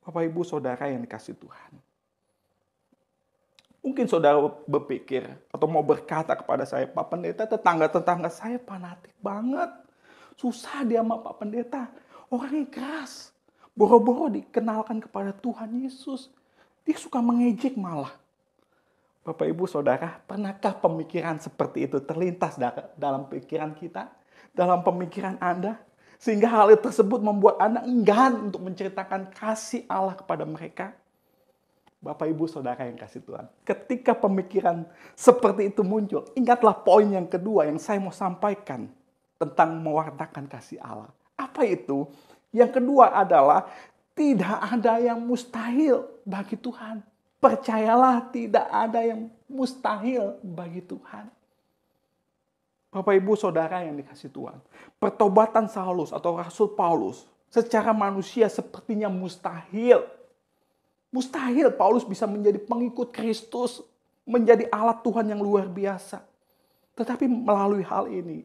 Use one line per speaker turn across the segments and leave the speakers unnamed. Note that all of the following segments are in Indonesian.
Bapak Ibu Saudara yang dikasih Tuhan. Mungkin saudara berpikir atau mau berkata kepada saya, Pak Pendeta, tetangga-tetangga saya fanatik banget. Susah dia sama Pak Pendeta. Orangnya keras. Boro-boro dikenalkan kepada Tuhan Yesus. Dia suka mengejek malah. Bapak Ibu Saudara, pernahkah pemikiran seperti itu terlintas dalam pikiran kita? Dalam pemikiran Anda? Sehingga hal tersebut membuat Anda enggan untuk menceritakan kasih Allah kepada mereka? Bapak Ibu Saudara yang kasih Tuhan, ketika pemikiran seperti itu muncul, ingatlah poin yang kedua yang saya mau sampaikan tentang mewartakan kasih Allah. Apa itu? Yang kedua adalah tidak ada yang mustahil bagi Tuhan. Percayalah, tidak ada yang mustahil bagi Tuhan. Bapak Ibu Saudara yang dikasih Tuhan, pertobatan Saulus atau Rasul Paulus secara manusia sepertinya mustahil. Mustahil Paulus bisa menjadi pengikut Kristus, menjadi alat Tuhan yang luar biasa. Tetapi melalui hal ini,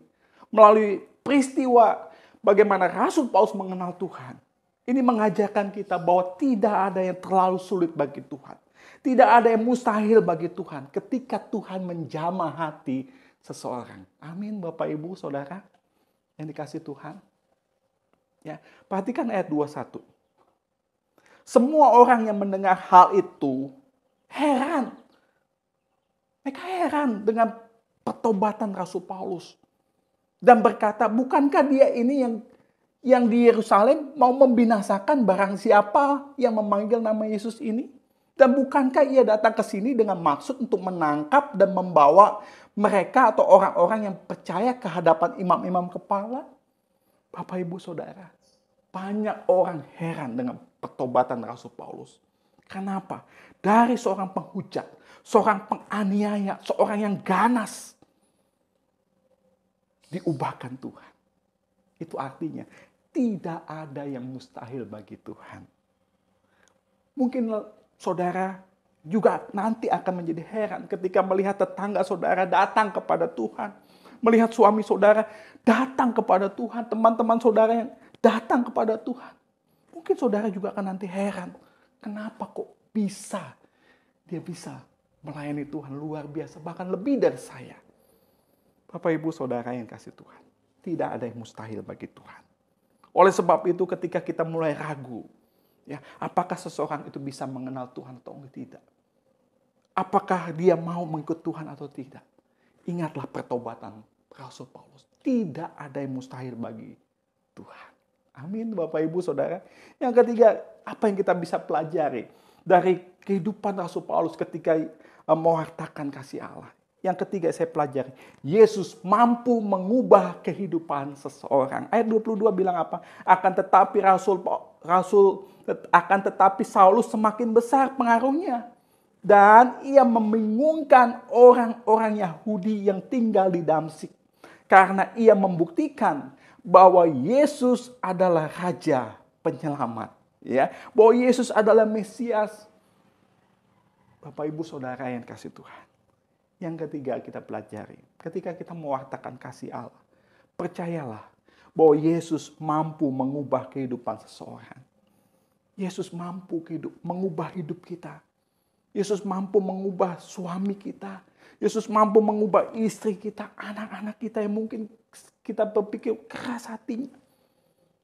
melalui peristiwa bagaimana Rasul Paulus mengenal Tuhan, ini mengajarkan kita bahwa tidak ada yang terlalu sulit bagi Tuhan. Tidak ada yang mustahil bagi Tuhan ketika Tuhan menjamah hati seseorang. Amin Bapak Ibu Saudara yang dikasih Tuhan. Ya, perhatikan ayat 21. Semua orang yang mendengar hal itu heran. Mereka heran dengan pertobatan Rasul Paulus. Dan berkata, bukankah dia ini yang di Yerusalem mau membinasakan barang siapa yang memanggil nama Yesus ini? Dan bukankah ia datang ke sini dengan maksud untuk menangkap dan membawa mereka atau orang-orang yang percaya ke hadapan imam-imam kepala? Bapak Ibu Saudara, banyak orang heran dengan pertobatan Rasul Paulus. Kenapa? Dari seorang penghujat, seorang penganiaya, seorang yang ganas, diubahkan Tuhan. Itu artinya tidak ada yang mustahil bagi Tuhan. Mungkin saudara juga nanti akan menjadi heran ketika melihat tetangga saudara datang kepada Tuhan. Melihat suami saudara datang kepada Tuhan, teman-teman saudara yang datang kepada Tuhan. Mungkin saudara juga akan nanti heran, kenapa kok dia bisa melayani Tuhan luar biasa, bahkan lebih dari saya. Bapak Ibu Saudara yang kasih Tuhan, tidak ada yang mustahil bagi Tuhan. Oleh sebab itu ketika kita mulai ragu, ya, apakah seseorang itu bisa mengenal Tuhan atau tidak? Apakah dia mau mengikut Tuhan atau tidak? Ingatlah pertobatan Rasul Paulus. Tidak ada yang mustahil bagi Tuhan. Amin Bapak Ibu Saudara. Yang ketiga, apa yang kita bisa pelajari dari kehidupan Rasul Paulus ketika mewartakan kasih Allah. Yang ketiga saya pelajari, Yesus mampu mengubah kehidupan seseorang. Ayat 22 bilang apa? Akan tetapi Saulus semakin besar pengaruhnya. Dan ia membingungkan orang-orang Yahudi yang tinggal di Damsyik. Karena ia membuktikan bahwa Yesus adalah Raja Penyelamat, ya, bahwa Yesus adalah Mesias. Bapak Ibu Saudara yang kasih Tuhan. Yang ketiga kita pelajari, ketika kita mewartakan kasih Allah, percayalah bahwa Yesus mampu mengubah kehidupan seseorang. Yesus mampu mengubah hidup kita. Yesus mampu mengubah suami kita. Yesus mampu mengubah istri kita, anak-anak kita yang mungkin kita berpikir keras hatinya.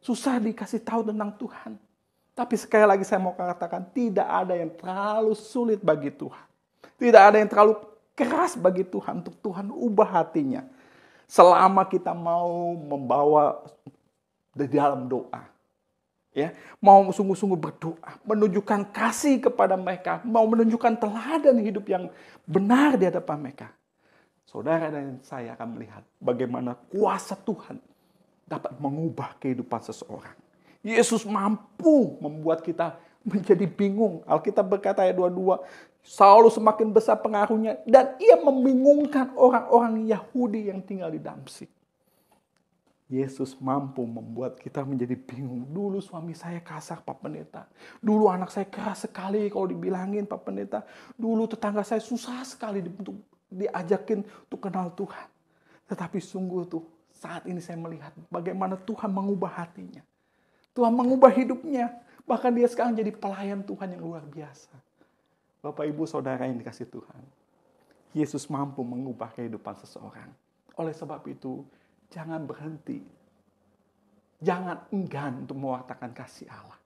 Susah dikasih tahu tentang Tuhan. Tapi sekali lagi saya mau katakan, tidak ada yang terlalu sulit bagi Tuhan. Tidak ada yang terlalu keras bagi Tuhan untuk Tuhan ubah hatinya. Selama kita mau membawa di dalam doa. Ya, mau sungguh-sungguh berdoa, menunjukkan kasih kepada mereka, mau menunjukkan teladan hidup yang benar di hadapan mereka. Saudara dan saya akan melihat bagaimana kuasa Tuhan dapat mengubah kehidupan seseorang. Yesus mampu membuat kita menjadi bingung. Alkitab berkata ayat 22, Saulus semakin besar pengaruhnya dan ia membingungkan orang-orang Yahudi yang tinggal di Damsyik. Yesus mampu membuat kita menjadi bingung. Dulu suami saya kasar Pak Pendeta. Dulu anak saya keras sekali kalau dibilangin Pak Pendeta. Dulu tetangga saya susah sekali untuk diajakin untuk kenal Tuhan. Tetapi sungguh tuh saat ini saya melihat bagaimana Tuhan mengubah hatinya. Tuhan mengubah hidupnya. Bahkan dia sekarang jadi pelayan Tuhan yang luar biasa. Bapak, Ibu, Saudara yang dikasih Tuhan. Yesus mampu mengubah kehidupan seseorang. Oleh sebab itu, jangan berhenti. Jangan enggan untuk mewartakan kasih Allah.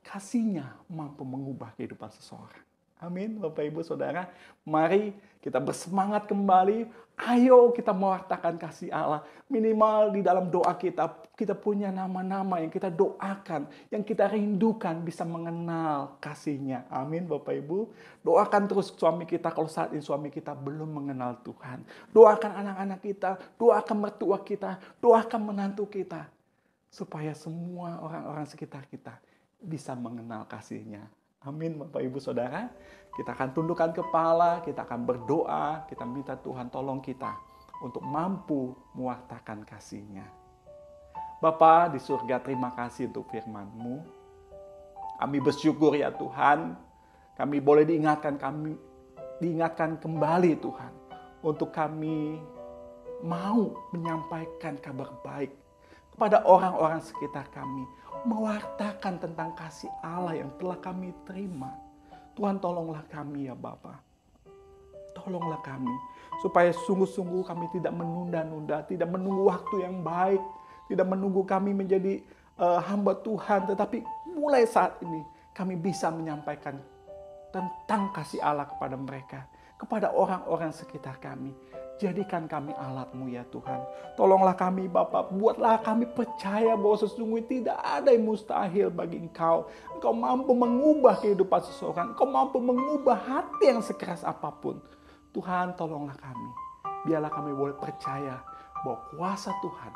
Kasih-Nya mampu mengubah kehidupan seseorang. Amin, Bapak, Ibu, Saudara. Mari kita bersemangat kembali. Ayo kita mewartakan kasih Allah. Minimal di dalam doa kita, kita punya nama-nama yang kita doakan, yang kita rindukan bisa mengenal kasih-Nya. Amin, Bapak, Ibu. Doakan terus suami kita kalau saat ini suami kita belum mengenal Tuhan. Doakan anak-anak kita, doakan mertua kita, doakan menantu kita. Supaya semua orang-orang sekitar kita bisa mengenal kasih-Nya. Amin, Bapak, Ibu, Saudara. Kita akan tundukkan kepala, kita akan berdoa, kita minta Tuhan tolong kita untuk mampu mewartakan kasih-Nya. Bapa di surga, terima kasih untuk firman-Mu. Kami bersyukur ya Tuhan, kami boleh diingatkan kembali Tuhan, untuk kami mau menyampaikan kabar baik kepada orang-orang sekitar kami, mewartakan tentang kasih Allah yang telah kami terima. Tuhan, tolonglah kami ya Bapa. Tolonglah kami supaya sungguh-sungguh kami tidak menunda-nunda, tidak menunggu waktu yang baik, tidak menunggu kami menjadi hamba Tuhan, tetapi mulai saat ini kami bisa menyampaikan tentang kasih Allah kepada mereka, kepada orang-orang sekitar kami. Jadikan kami alat-Mu ya Tuhan. Tolonglah kami Bapak, buatlah kami percaya bahwa sesungguhnya tidak ada yang mustahil bagi Engkau. Engkau mampu mengubah kehidupan seseorang. Engkau mampu mengubah hati yang sekeras apapun. Tuhan, tolonglah kami. Biarlah kami boleh percaya bahwa kuasa Tuhan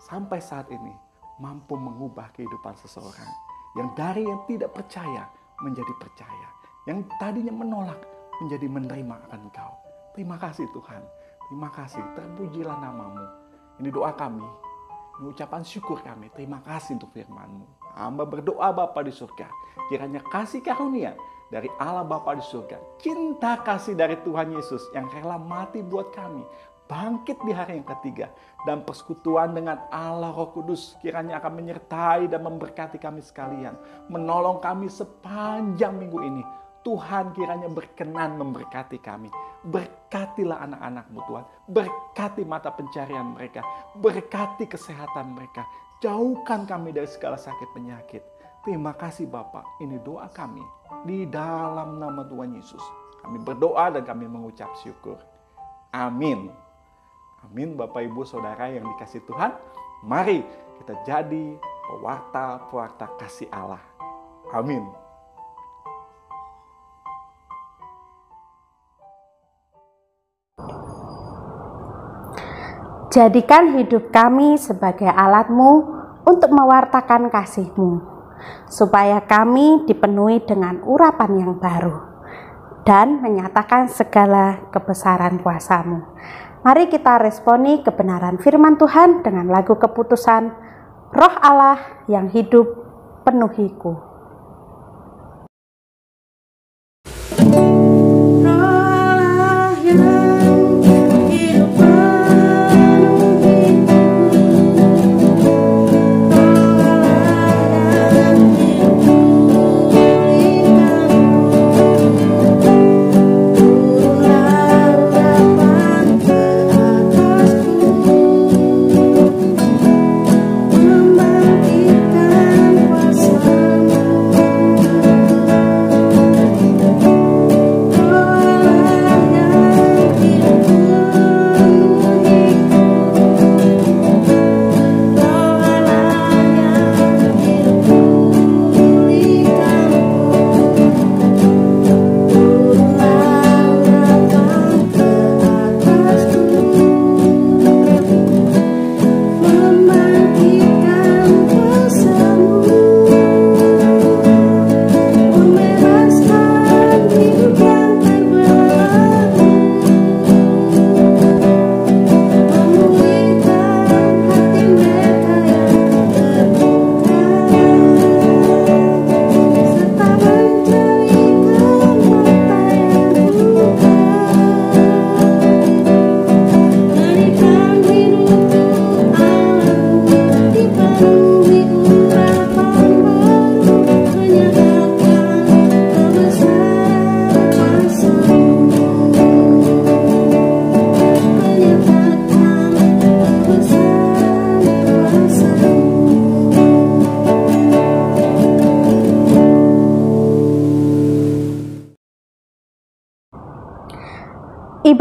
sampai saat ini mampu mengubah kehidupan seseorang. Yang dari yang tidak percaya menjadi percaya. Yang tadinya menolak menjadi menerima akan Engkau. Terima kasih Tuhan. Terima kasih. Terpujilah nama-Mu. Ini doa kami. Ini ucapan syukur kami. Terima kasih untuk firman-Mu. Hamba berdoa Bapa di surga. Kiranya kasih karunia dari Allah Bapa di surga. Cinta kasih dari Tuhan Yesus yang rela mati buat kami. Bangkit di hari yang ketiga. Dan persekutuan dengan Allah Roh Kudus kiranya akan menyertai dan memberkati kami sekalian. Menolong kami sepanjang minggu ini. Tuhan kiranya berkenan memberkati kami. Berkatilah anak-anak-Mu Tuhan. Berkati mata pencarian mereka. Berkati kesehatan mereka. Jauhkan kami dari segala sakit penyakit. Terima kasih Bapa. Ini doa kami. Di dalam nama Tuhan Yesus. Kami berdoa dan kami mengucap syukur. Amin. Amin Bapak, Ibu, Saudara yang dikasih Tuhan. Mari kita jadi pewarta-pewarta kasih Allah. Amin.
Jadikan hidup kami sebagai alat-Mu untuk mewartakan kasih-Mu, supaya kami dipenuhi dengan urapan yang baru dan menyatakan segala kebesaran kuasa-Mu. Mari kita responi kebenaran firman Tuhan dengan lagu keputusan Roh Allah yang hidup penuhiku.
Membangkitkan kuasa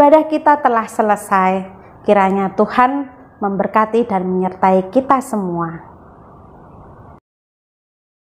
ibadah kita telah selesai. Kiranya Tuhan memberkati dan menyertai kita semua.